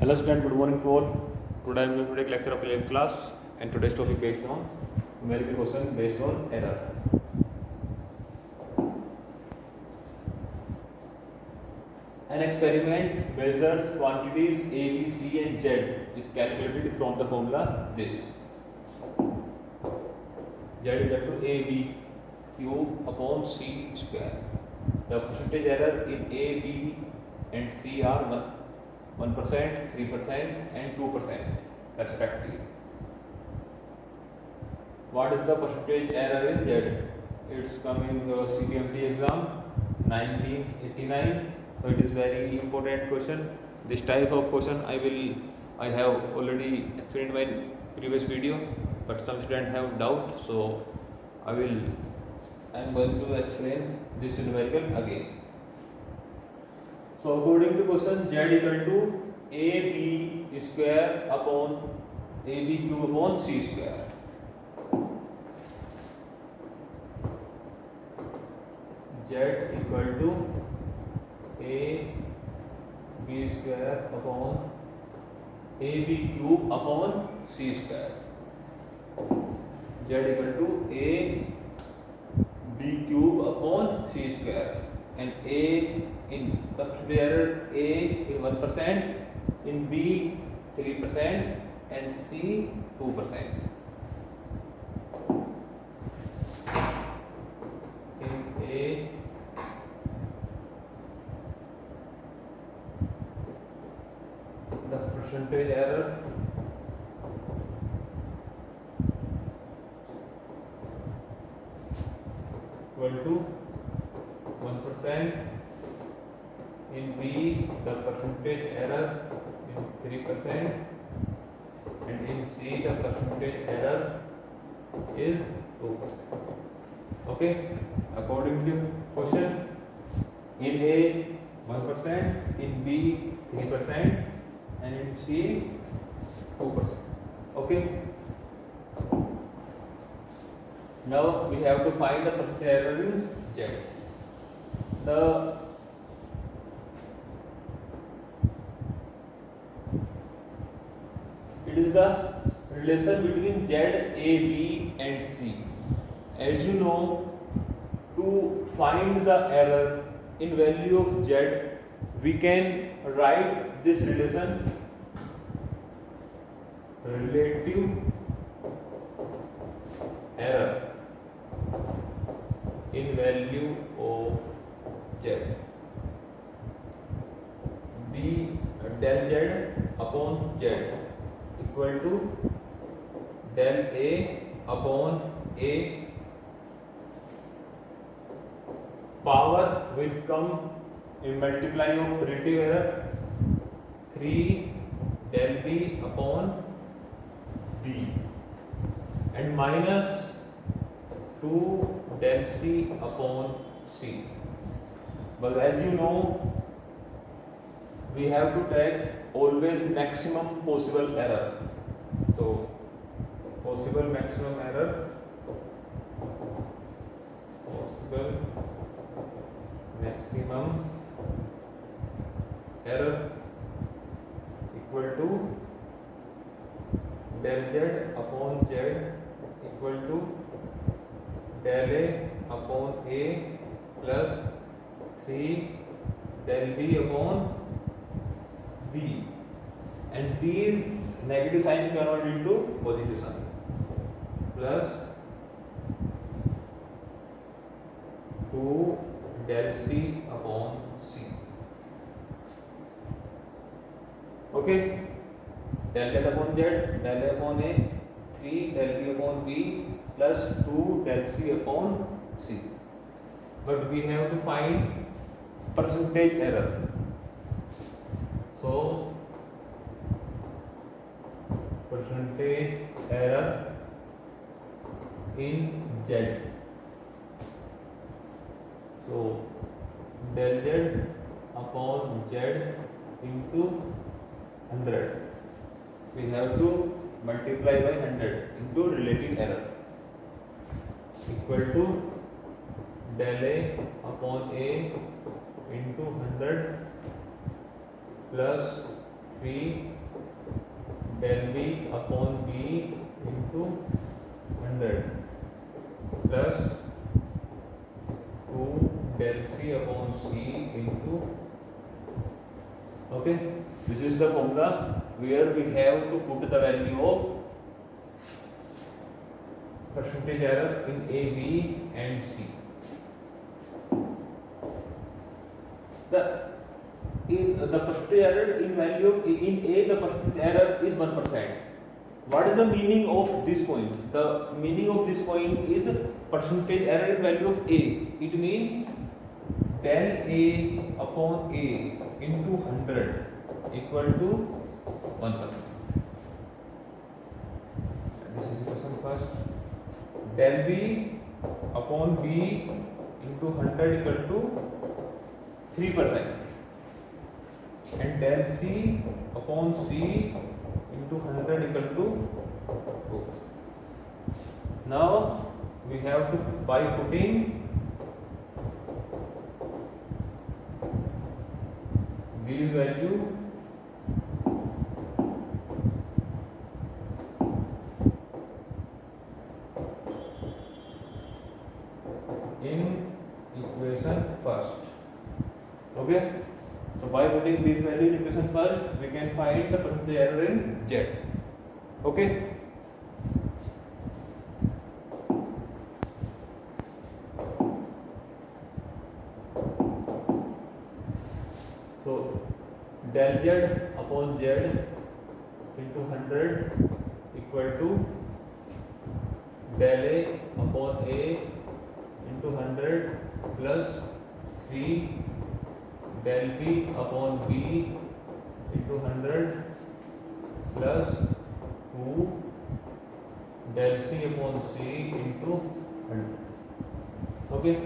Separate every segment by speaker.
Speaker 1: Hello student, good morning to all. Today I am going to take lecture of 11th class and today's topic based on numerical question based on error. An experiment measures quantities A, B, C and Z is calculated from the formula this. Z is equal to AB cube upon C square. The percentage error in A, B and C are 1%, 3% and 2% respectively. What is the percentage error in Z? It's coming CPMT exam 1989. So it is very important question. This type of question I have already explained in my previous video, but some students have doubt, so I am going to explain this numerical again. So according to question, Z equal to AB square upon AB cube upon C square. Z equal to AB square upon AB cube upon C square. Z equal to AB cube upon C square, and A in the percentage error A in 1%, in B 3% and C 2%. In A the percentage error equal to 1%, in B the percentage error is 3% and in C the percentage error is 2%. Okay, according to question, in A 1%, in B 3% and in C 2%. Okay, now we have to find the percentage error in Z. It is the relation between Z, A, B and C. As you know, to find the error in value of Z, we can write this relation relative error in value of Z. The del Z upon Z equal to del A upon A. Power will come in multiply of relative error 3 del B upon B and minus 2 del C upon C. But as you know, we have to take always maximum possible error. So possible maximum error, possible maximum error equal to del Z upon Z equal to del A upon A plus 3 del B upon B, and these negative sign convert into positive sign, plus 2 del C upon C. Okay, del Z upon Z, del A upon A, 3 del B upon B plus 2 del C upon C. But we have to find percentage error. So percentage error in Z. So del Z upon Z into 100. We have to multiply by 100 into relative error equal to del A upon A into 100 plus 3 del B upon B into 100 plus 2 del C upon C into, okay, this is the formula where we have to put the value of percentage error in A, B and C. The percentage error in value of in A, the percentage error is 1%. What is the meaning of this point? The meaning of this point is percentage error in value of A. It means del A upon A into 100 equal to 1%. This is the question first. Del B upon B into 100 equal to 3%. And del C upon C into 100 equal to 2. Now we have to, by putting these value in equation first. Okay. So by putting these values in equation first, we can find the percentage error in Z. Okay. So del Z upon Z into 100 equal to del A upon A into 100 plus 3 del B upon B into 100 plus 2 del C upon C into 100. Okay.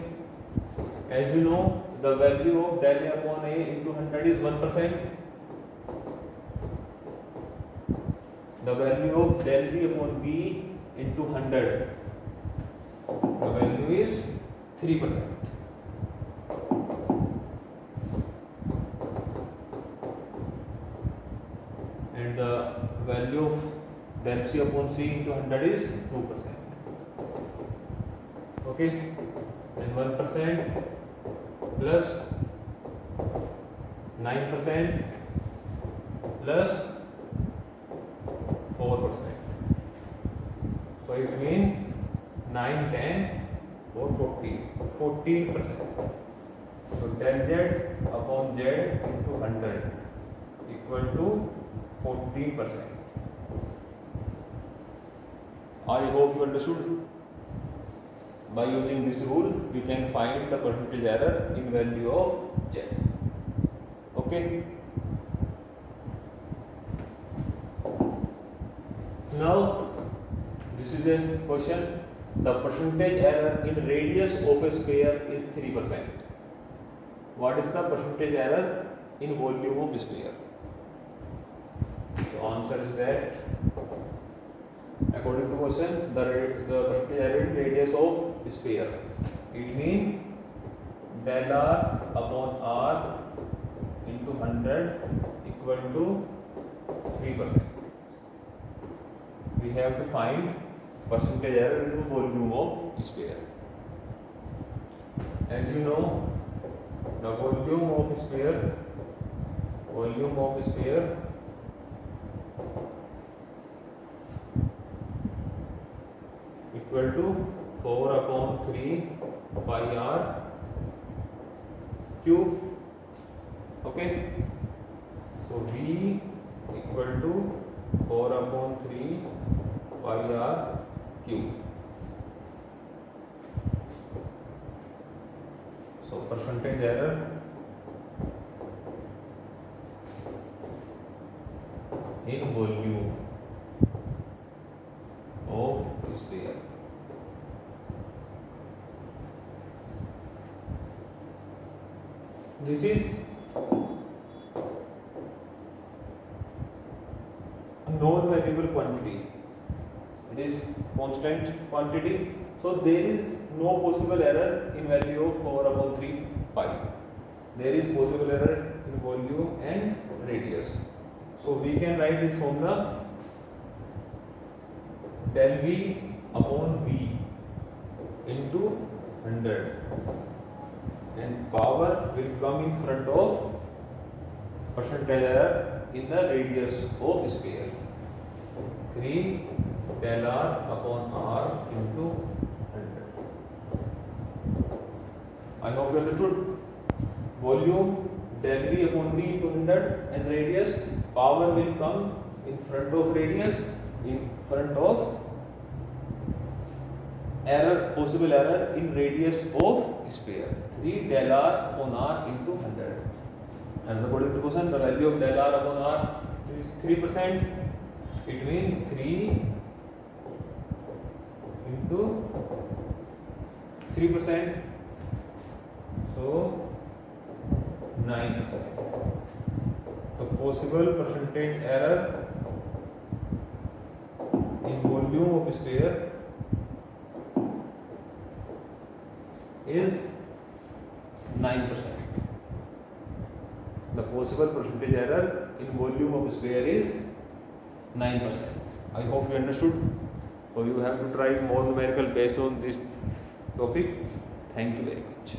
Speaker 1: As you know, the value of del A upon A into 100 is 1%. The value of del B upon B into 100, the value is 3%. And the value of del C upon C into 100 is 2%. Okay, and 1% plus 9% plus 4%. So it means 9, 10 or 14%. So del Z upon Z into 100 equal to 14%. I hope you understood. By using this rule, we can find the percentage error in value of Z. Okay. Now, this is a question. The percentage error in radius of a sphere is 3%. What is the percentage error in volume of a sphere? The answer is that, according to question, the percentage error in radius of a sphere, it means del R upon R into 100 equal to 3%. We have to find percentage error in the volume of sphere. As you know, the volume of sphere equal to 4 upon 3 pi r cube. Okay, so V equal to 4 upon 3 pi r cube. So percentage error in volume of sphere. This is a non-variable quantity. It is constant quantity. So there is no possible error in value of 4 upon 3 pi. There is possible error in volume and radius. So we can write this formula del V upon V into 100, and power will come in front of percentage error in the radius of sphere. 3 del R upon R into 100. I hope you understood. Volume del V upon V into 100, and radius, power will come in front of radius, in front of error, possible error in radius of sphere. 3 del R upon R into 100. And according to the question, the value of del R upon R is 3%. It means 3 into 3%. So 9%. The possible percentage error in volume of sphere is 9%. The possible percentage error in volume of sphere is 9%. I hope you understood. So you have to try more numerical based on this topic. Thank you very much.